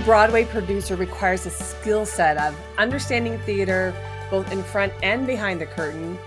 Broadway producer requires a skill set of understanding theater, both in front and behind the curtain,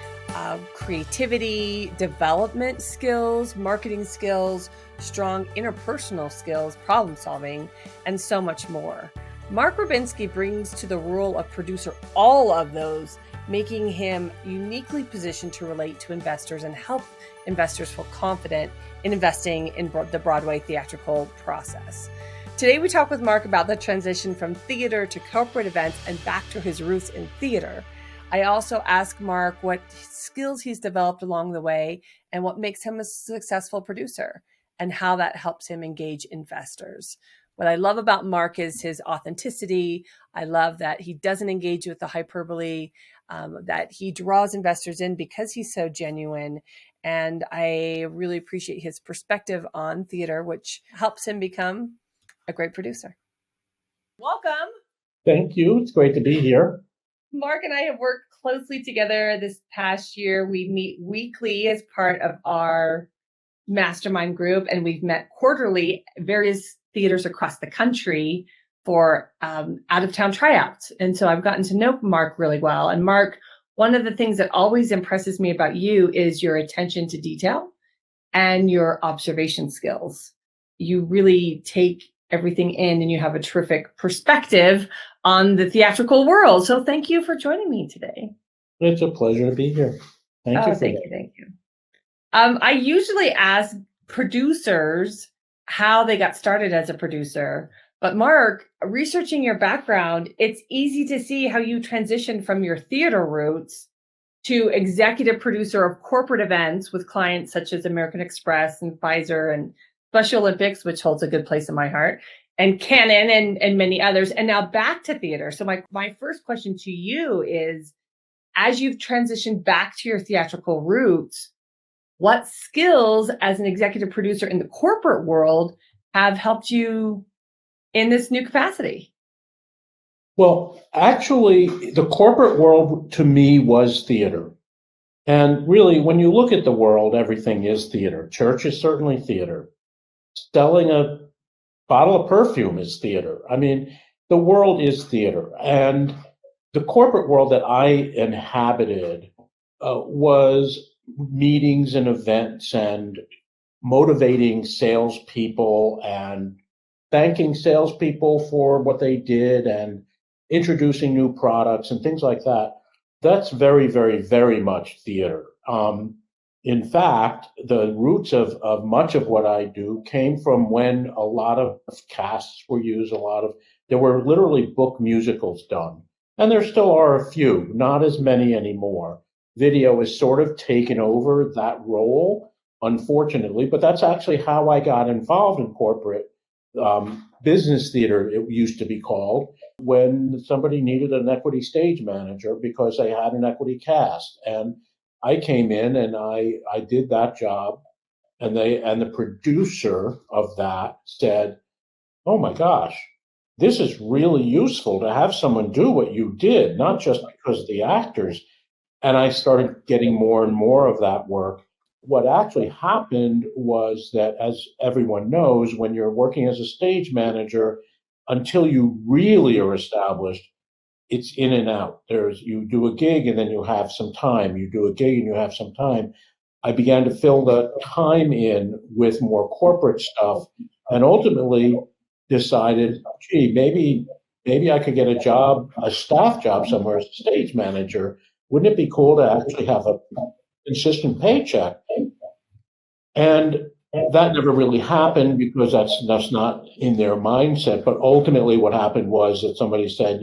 creativity, development skills, marketing skills, strong interpersonal skills, problem solving, and so much more. Mark Rubinsky brings to the role of producer all of those, making him uniquely positioned to relate to investors and help investors feel confident in investing in the Broadway theatrical process. Today, we talk with Mark about the transition from theater to corporate events and back to his roots in theater. I also ask Mark what skills he's developed along the way and what makes him a successful producer and how that helps him engage investors. What I love about Mark is his authenticity. I love that he doesn't engage with the hyperbole, that he draws investors in because he's so genuine. And I really appreciate his perspective on theater, which helps him become a great producer. Welcome. Thank you. It's great to be here. Mark and I have worked closely together this past year. We meet weekly as part of our mastermind group, and we've met quarterly at various theaters across the country for out-of-town tryouts. And so I've gotten to know Mark really well. And Mark, one of the things that always impresses me about you is your attention to detail and your observation skills. You really take everything in and you have a terrific perspective on the theatrical world. So thank you for joining me today. It's a pleasure to be here. Thank you. Thank you. I usually ask producers how they got started as a producer, but Mark, researching your background, it's easy to see how you transitioned from your theater roots to executive producer of corporate events with clients such as American Express and Pfizer and Special Olympics, which holds a good place in my heart, and Canon and many others, and now back to theater. So my first question to you is, as you've transitioned back to your theatrical roots, what skills as an executive producer in the corporate world have helped you in this new capacity? Well, actually, the corporate world to me was theater. And really, when you look at the world, everything is theater. Church is certainly theater. Selling a bottle of perfume is theater. I mean, the world is theater. And the corporate world that I inhabited was meetings and events and motivating salespeople and thanking salespeople for what they did and introducing new products and things like that. That's very, very, very much theater. In fact, the roots of much of what I do came from when a lot of casts were used, there were literally book musicals done. And there still are a few, not as many anymore. Video has sort of taken over that role, unfortunately, but that's actually how I got involved in corporate business theater, it used to be called, when somebody needed an equity stage manager because they had an equity cast. And I came in and I did that job, and the producer of that said, "Oh my gosh, this is really useful to have someone do what you did, not just because of the actors." And I started getting more and more of that work. What actually happened was that, as everyone knows, when you're working as a stage manager, until you really are established, it's in and out. You do a gig and then you have some time. You do a gig and you have some time. I began to fill the time in with more corporate stuff, and ultimately decided, gee, maybe I could get a staff job somewhere as a stage manager. Wouldn't it be cool to actually have a consistent paycheck? And that never really happened because that's not in their mindset. But ultimately what happened was that somebody said,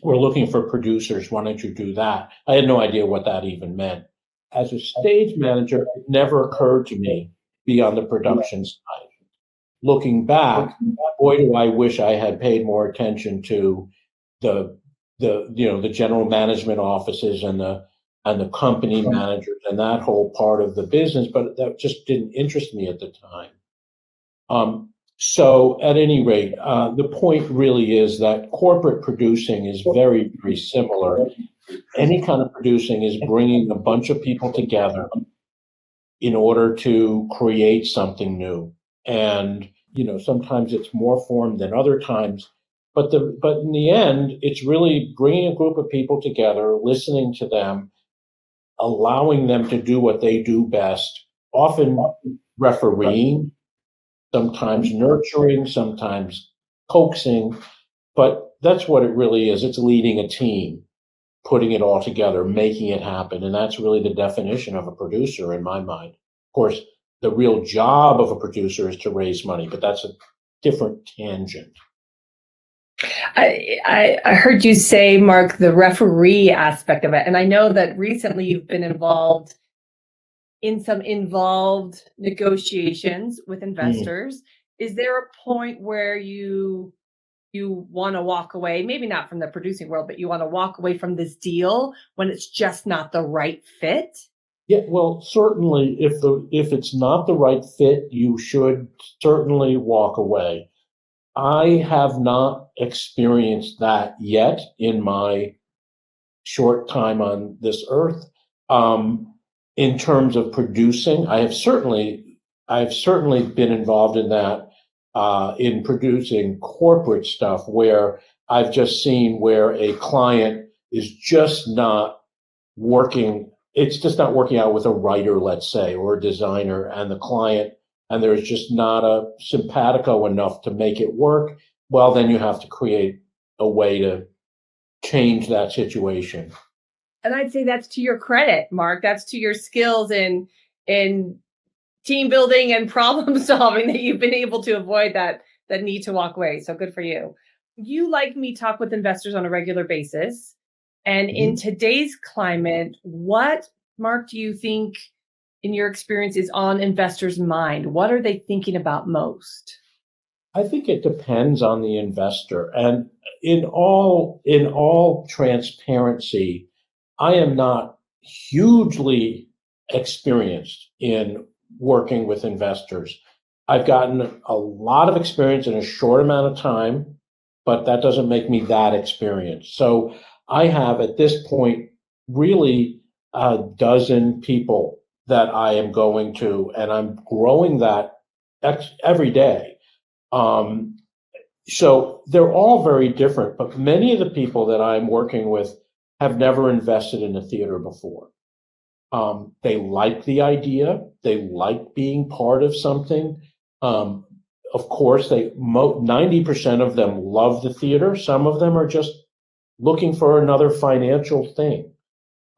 we're looking for producers. Why don't you do that? I had no idea what that even meant. As a stage manager, it never occurred to me to be on the production side. Looking back, boy, do I wish I had paid more attention to the general management offices and the company managers and that whole part of the business, but that just didn't interest me at the time. So at any rate, the point really is that corporate producing is very, very similar. Any kind of producing is bringing a bunch of people together in order to create something new. And sometimes it's more form than other times. But in the end, it's really bringing a group of people together, listening to them, allowing them to do what they do best, often refereeing, sometimes nurturing, sometimes coaxing. But that's what it really is. It's leading a team, putting it all together, making it happen. And that's really the definition of a producer in my mind. Of course, the real job of a producer is to raise money, but that's a different tangent. I heard you say, Mark, the referee aspect of it. And I know that recently you've been involved in some involved negotiations with investors. Is there a point where you want to walk away, maybe not from the producing world, but you want to walk away from this deal when it's just not the right fit? Yeah, well, certainly if it's not the right fit, you should certainly walk away. I have not experienced that yet in my short time on this earth. In terms of producing, I've certainly been involved in that, in producing corporate stuff where I've just seen where a client is just not working. It's just not working out with a writer, let's say, or a designer, and the client, and there's just not a simpatico enough to make it work. Well, then you have to create a way to change that situation. And I'd say that's to your credit, Mark. That's to your skills in team building and problem solving that you've been able to avoid that need to walk away. So good for you. You, like me, talk with investors on a regular basis. And in today's climate, what, Mark, do you think, in your experience, is on investors' mind? What are they thinking about most? I think it depends on the investor. And in all transparency, I am not hugely experienced in working with investors. I've gotten a lot of experience in a short amount of time, but that doesn't make me that experienced. So I have at this point really a dozen people that I am going to, and I'm growing that every day. So they're all very different, but many of the people that I'm working with have never invested in a theater before. They like the idea. They like being part of something. Of course, 90% of them love the theater. Some of them are just looking for another financial thing.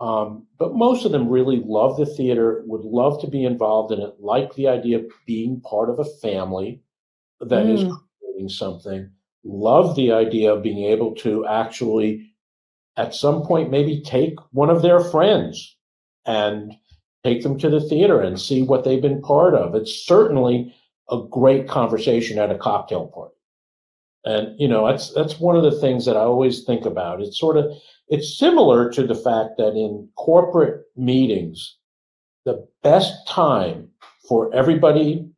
But most of them really love the theater, would love to be involved in it, like the idea of being part of a family that is creating something, love the idea of being able to actually, at some point, maybe take one of their friends and take them to the theater and see what they've been part of. It's certainly a great conversation at a cocktail party. And, that's one of the things that I always think about. It's similar to the fact that in corporate meetings, the best time for everybody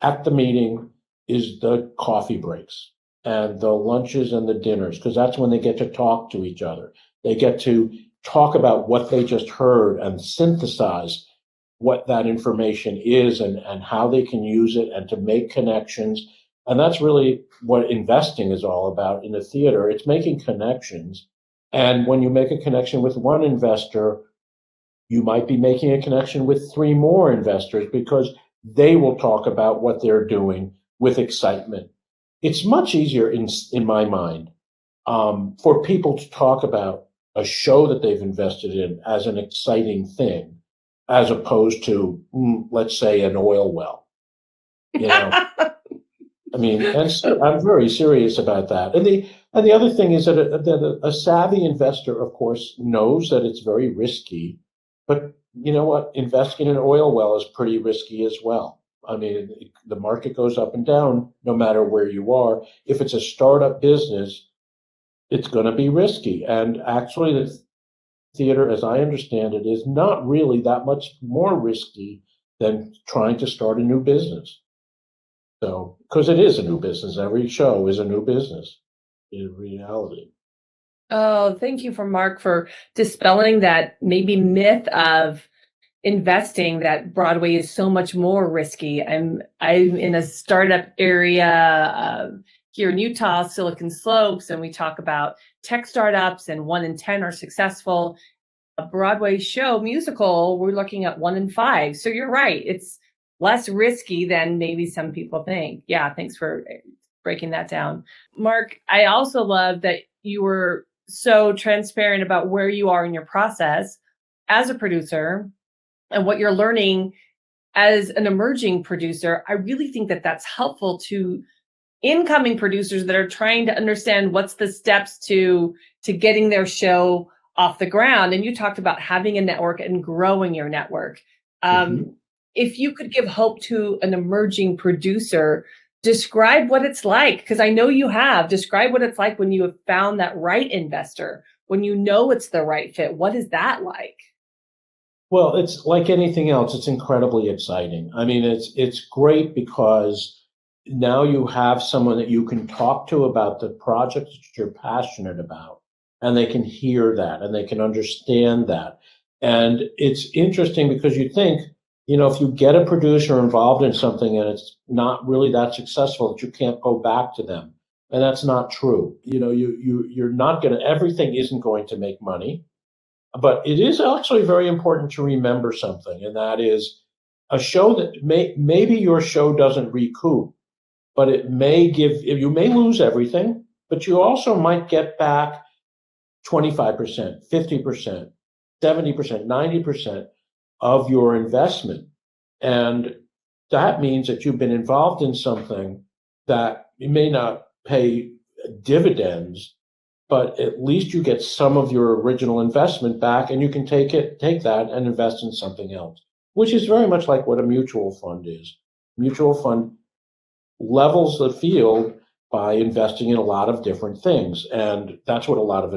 at the meeting is the coffee breaks and the lunches and the dinners, because that's when they get to talk to each other. They get to talk about what they just heard and synthesize what that information is and how they can use it and to make connections. And that's really what investing is all about in the theater. It's making connections. And when you make a connection with one investor, you might be making a connection with 3 more investors because they will talk about what they're doing with excitement. It's much easier in my mind for people to talk about a show that they've invested in as an exciting thing, as opposed to, let's say, an oil well. I mean, and I'm very serious about that. And the other thing is that a savvy investor, of course, knows that it's very risky. But you know what? Investing in an oil well is pretty risky as well. I mean, the market goes up and down no matter where you are. If it's a startup business, it's going to be risky. And actually, the theater, as I understand it, is not really that much more risky than trying to start a new business. So, because it is a new business, every show is a new business in reality. Oh, thank you, Mark, for dispelling that maybe myth of investing that Broadway is so much more risky. I'm in a startup area here in Utah, Silicon Slopes, and we talk about tech startups, and 1 in 10 are successful. A Broadway show musical, we're looking at 1 in 5. So you're right, it's less risky than maybe some people think. Yeah, thanks for breaking that down. Mark, I also love that you were so transparent about where you are in your process as a producer and what you're learning as an emerging producer. I really think that that's helpful to incoming producers that are trying to understand what's the steps to getting their show off the ground. And you talked about having a network and growing your network. If you could give hope to an emerging producer, describe what it's like, because I know you have. Describe what it's like when you have found that right investor, when you know it's the right fit. What is that like? Well, it's like anything else. It's incredibly exciting. I mean, it's great because now you have someone that you can talk to about the project that you're passionate about, and they can hear that and they can understand that. And it's interesting because you think, if you get a producer involved in something and it's not really that successful, that you can't go back to them. And that's not true. You're not going to, everything isn't going to make money. But it is actually very important to remember something, and that is a show that maybe your show doesn't recoup, but it may you may lose everything, but you also might get back 25%, 50%, 70%, 90% of your investment. And that means that you've been involved in something that you may not pay dividends, but at least you get some of your original investment back, and you can take that and invest in something else, which is very much like what a mutual fund is. Mutual fund levels the field by investing in a lot of different things. And that's what a lot of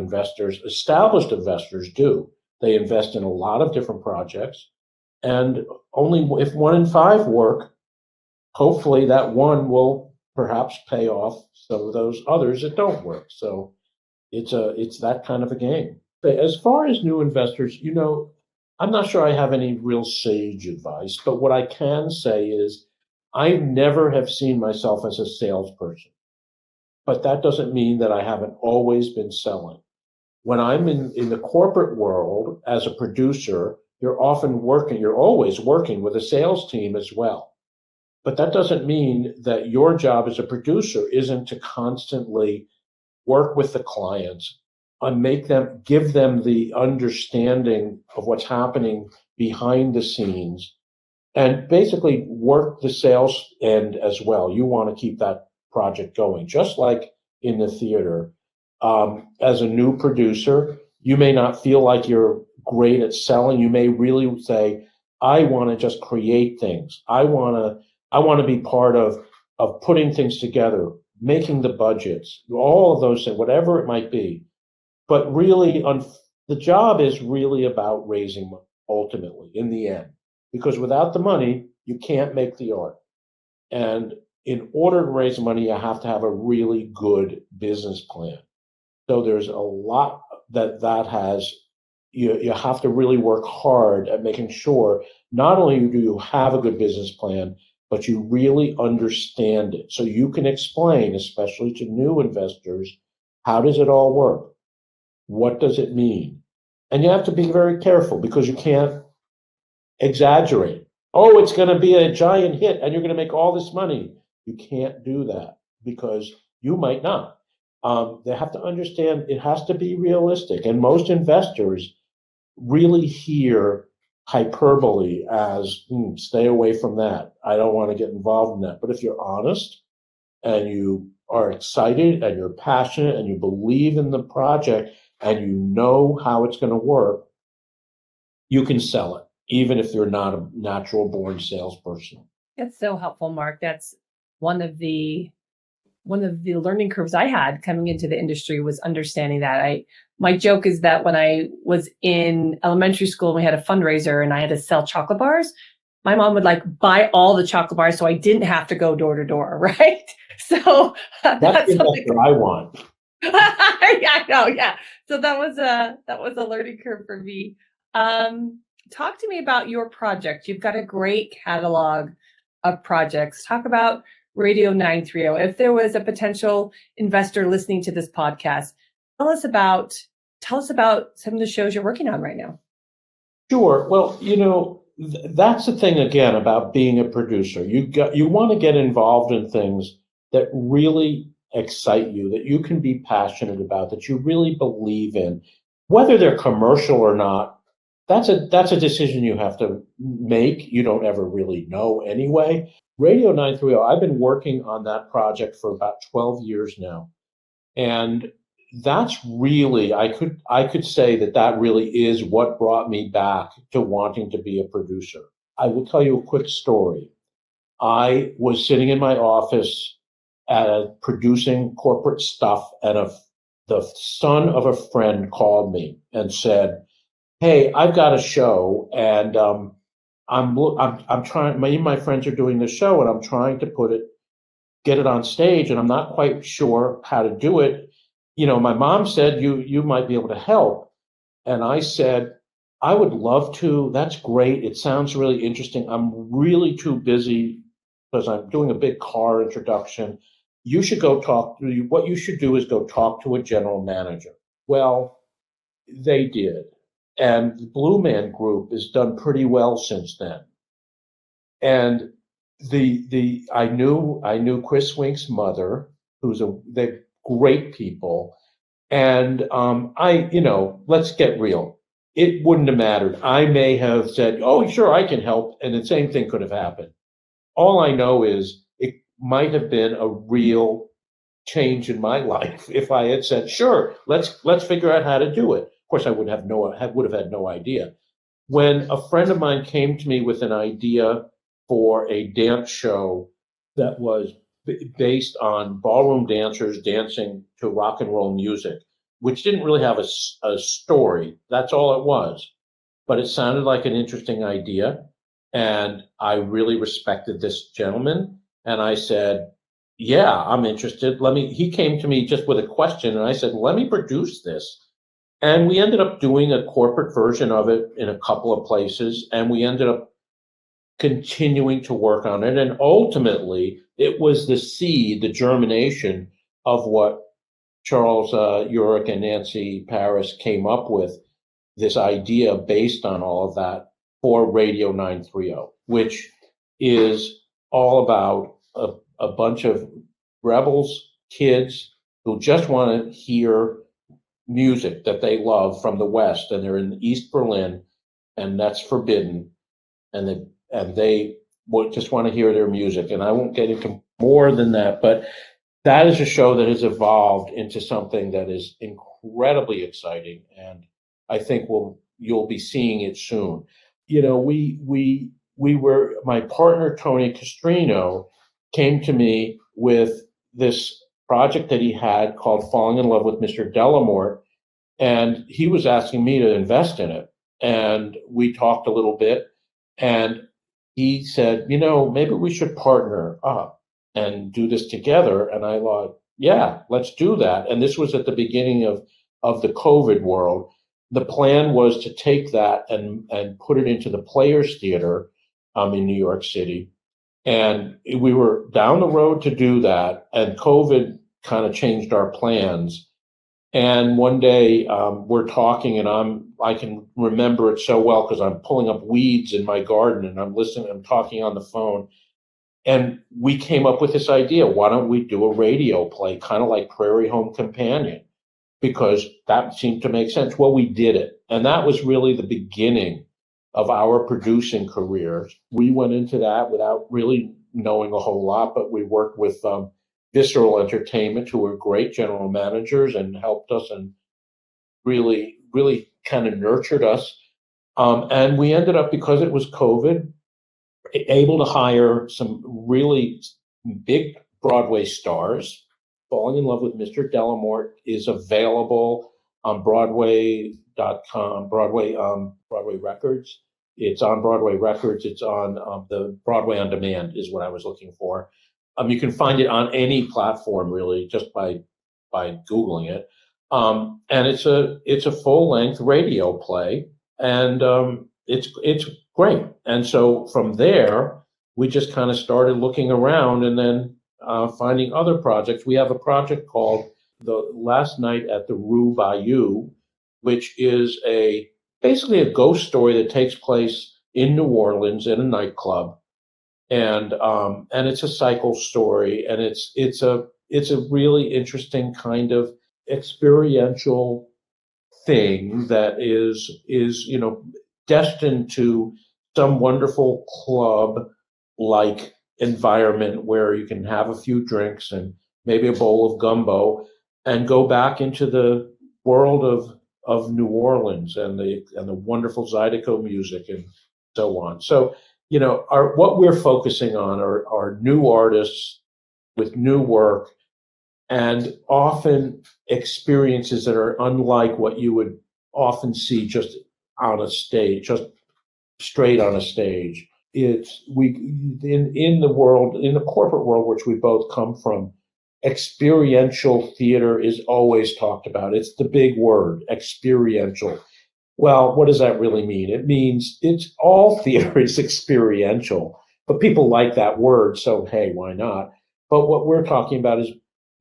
established investors do. They invest in a lot of different projects, and only if 1 in 5 work, hopefully that one will perhaps pay off some of those others that don't work. So it's that kind of a game. As far as new investors, I'm not sure I have any real sage advice, but what I can say is I never have seen myself as a salesperson, but that doesn't mean that I haven't always been selling. When I'm in the corporate world as a producer, you're always working with a sales team as well. But that doesn't mean that your job as a producer isn't to constantly work with the clients and give them the understanding of what's happening behind the scenes, and basically work the sales end as well. You want to keep that project going, just like in the theater. As a new producer, you may not feel like you're great at selling. You may really say, I want to just create things. I want to be part of putting things together, making the budgets, all of those things, whatever it might be. But really, the job is really about raising money, ultimately, in the end. Because without the money, you can't make the art. And in order to raise money, you have to have a really good business plan. So there's a lot that has, you have to really work hard at making sure not only do you have a good business plan, but you really understand it. So you can explain, especially to new investors, how does it all work? What does it mean? And you have to be very careful because you can't exaggerate. Oh, it's going to be a giant hit and you're going to make all this money. You can't do that because you might not. They have to understand it has to be realistic. And most investors really hear hyperbole as stay away from that. I don't want to get involved in that. But if you're honest and you are excited and you're passionate and you believe in the project and you know how it's going to work, you can sell it, even if you're not a natural born salesperson. That's so helpful, Mark. That's one of the learning curves I had coming into the industry, was understanding that. My joke is that when I was in elementary school and we had a fundraiser and I had to sell chocolate bars, my mom would buy all the chocolate bars so I didn't have to go door to door, right? So that's something I want. Yeah, I know. Yeah. So that was a learning curve for me. Talk to me about your project. You've got a great catalog of projects. Talk about Radio 930. If there was a potential investor listening to this podcast, tell us about some of the shows you're working on right now. Sure. Well, that's the thing again about being a producer. You want to get involved in things that really excite you, that you can be passionate about, that you really believe in, whether they're commercial or not. That's a decision you have to make. You don't ever really know anyway. Radio 930, I've been working on that project for about 12 years now. And that's really, I could say that really is what brought me back to wanting to be a producer. I will tell you a quick story. I was sitting in my office producing corporate stuff, and the son of a friend called me and said, "Hey, I've got a show, and I'm trying. Me and my friends are doing the show, and I'm trying to get it on stage, and I'm not quite sure how to do it. My mom said you might be able to help." And I said, "I would love to. That's great. It sounds really interesting. I'm really too busy because I'm doing a big car introduction. You should go what you should do is go talk to a general manager." Well, they did. And the Blue Man Group has done pretty well since then. And I knew Chris Swink's mother, they're great people. And let's get real. It wouldn't have mattered. I may have said, "Oh, sure, I can help," and the same thing could have happened. All I know is it might have been a real change in my life if I had said, "Sure, let's figure out how to do it." Of course, I would have had no idea. When a friend of mine came to me with an idea for a dance show that was based on ballroom dancers dancing to rock and roll music, which didn't really have a story. That's all it was. But it sounded like an interesting idea. And I really respected this gentleman. And I said, "Yeah, I'm interested. He came to me just with a question. And I said, "Let me produce this." And we ended up doing a corporate version of it in a couple of places. And we ended up continuing to work on it. And ultimately, it was the seed, the germination of what Charles Urick and Nancy Paris came up with, this idea based on all of that for Radio 930, which is all about a bunch of rebels, kids who just want to hear music that they love from the West, and they're in East Berlin, and that's forbidden, and they just want to hear their music. And I won't get into more than that, but that is a show that has evolved into something that is incredibly exciting, and I think you'll be seeing it soon. My partner Tony Castrigno came to me with this project that he had called Falling in Love with Mr. Delamort, and he was asking me to invest in it. And we talked a little bit, and he said, maybe we should partner up and do this together. And I thought, yeah, let's do that. And this was at the beginning of the COVID world. The plan was to take that and put it into the Players Theater in New York City. And we were down the road to do that, and COVID kind of changed our plans. And one day we're talking, and I can remember it so well because I'm pulling up weeds in my garden, and I'm talking on the phone. And we came up with this idea: why don't we do a radio play, kind of like Prairie Home Companion? Because that seemed to make sense. Well, we did it. And that was really the beginning of our producing careers. We went into that without really knowing a whole lot, but we worked with Visceral Entertainment, who were great general managers and helped us and really, really kind of nurtured us. And we ended up, because it was COVID, able to hire some really big Broadway stars. Falling in Love with Mr. Delamort is available on Broadway.com, Broadway Records. It's on Broadway Records. It's on the Broadway On Demand is what I was looking for. You can find it on any platform, really, just by Googling it. And it's a full-length radio play. And it's great. And so from there, we just kind of started looking around and then finding other projects. We have a project called The Last Night at the Rue Bayou, which is basically a ghost story that takes place in New Orleans in a nightclub, and it's a cycle story, and it's a really interesting kind of experiential thing that is destined to some wonderful club like environment where you can have a few drinks and maybe a bowl of gumbo and go back into the world of New Orleans and the wonderful Zydeco music and so on. So, what we're focusing on are new artists with new work and often experiences that are unlike what you would often see just on a stage, just straight on a stage. It's in the world, in the corporate world, which we both come from, experiential theater is always talked about. It's the big word, experiential. Well, what does that really mean? It means all theater is experiential, but people like that word, so hey, why not? But what we're talking about is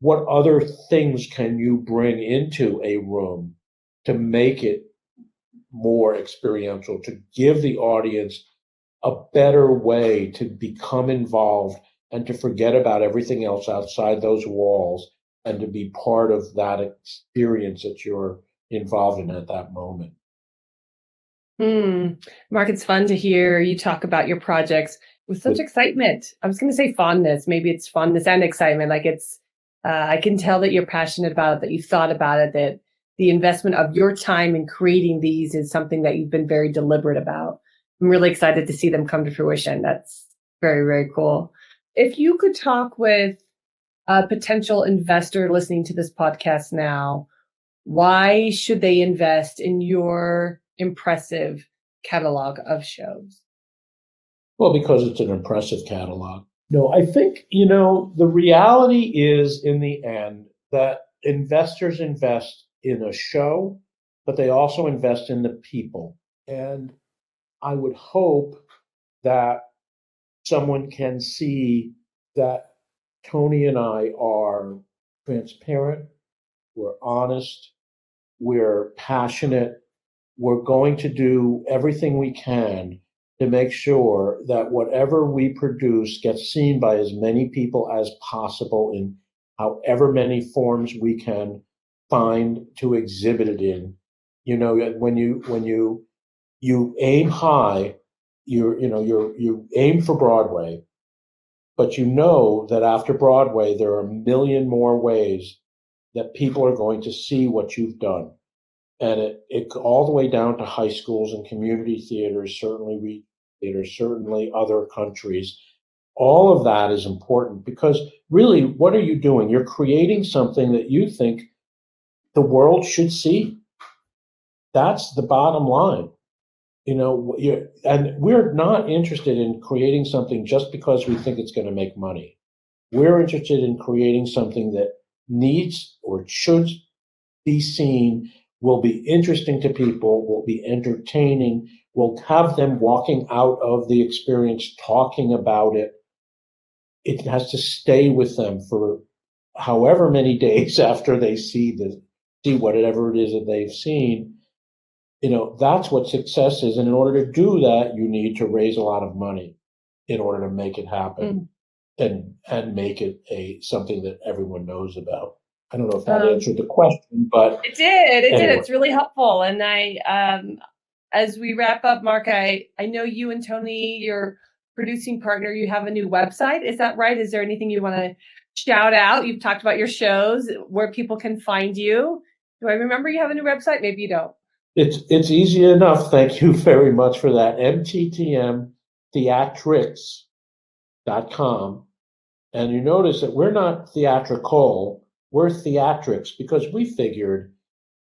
what other things can you bring into a room to make it more experiential, to give the audience a better way to become involved and to forget about everything else outside those walls and to be part of that experience that you're involved in at that moment. Mark, it's fun to hear you talk about your projects with such excitement. I was going to say fondness. Maybe it's fondness and excitement. Like I can tell that you're passionate about it, that you've thought about it, that the investment of your time in creating these is something that you've been very deliberate about. I'm really excited to see them come to fruition. That's very, very cool. If you could talk with a potential investor listening to this podcast now, why should they invest in your impressive catalog of shows? Well, because it's an impressive catalog. No, I think, the reality is in the end that investors invest in a show, but they also invest in the people. And I would hope that someone can see that Tony and I are transparent, we're honest, we're passionate, we're going to do everything we can to make sure that whatever we produce gets seen by as many people as possible in however many forms we can find to exhibit it in. When you aim high, you aim for Broadway, but you know that after Broadway there are a million more ways that people are going to see what you've done. And it all the way down to high schools and community theaters, certainly theaters, certainly other countries. All of that is important because really, what are you doing? You're creating something that you think the world should see. That's the bottom line. And we're not interested in creating something just because we think it's going to make money. We're interested in creating something that needs or should be seen, will be interesting to people, will be entertaining, will have them walking out of the experience talking about it. It has to stay with them for however many days after they see whatever it is that they've seen. That's what success is. And in order to do that, you need to raise a lot of money in order to make it happen and make it something that everyone knows about. I don't know if that answered the question, but it did. It did. It's really helpful. And as we wrap up, Mark, I know you and Tony, your producing partner, you have a new website. Is that right? Is there anything you want to shout out? You've talked about your shows, where people can find you. Do I remember you have a new website? Maybe you don't. It's easy enough. Thank you very much for that. mttmtheatrics.com. And you notice that we're not theatrical, we're theatrics, because we figured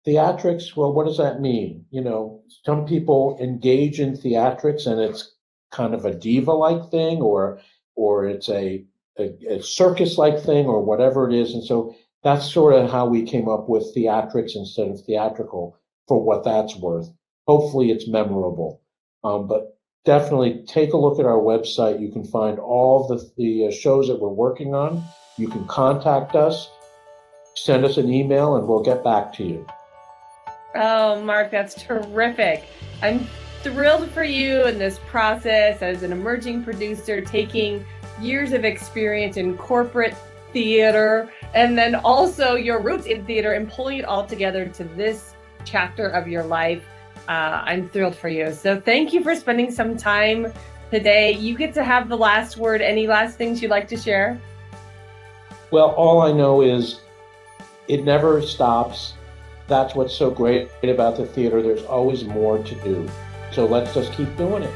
theatrics, well, what does that mean? Some people engage in theatrics and it's kind of a diva-like thing, or it's a circus-like thing, or whatever it is. And so that's sort of how we came up with theatrics instead of theatrical, for what that's worth. Hopefully it's memorable. But definitely take a look at our website. You can find all the shows that we're working on. You can contact us, send us an email, and we'll get back to you. Oh, Mark, that's terrific. I'm thrilled for you in this process as an emerging producer, taking years of experience in corporate theater and then also your roots in theater and pulling it all together to this chapter of your life. I'm thrilled for you. So thank you for spending some time today. You get to have the last word. Any last things you'd like to share? Well, all I know is it never stops. That's what's so great about the theater. There's always more to do. So let's just keep doing it.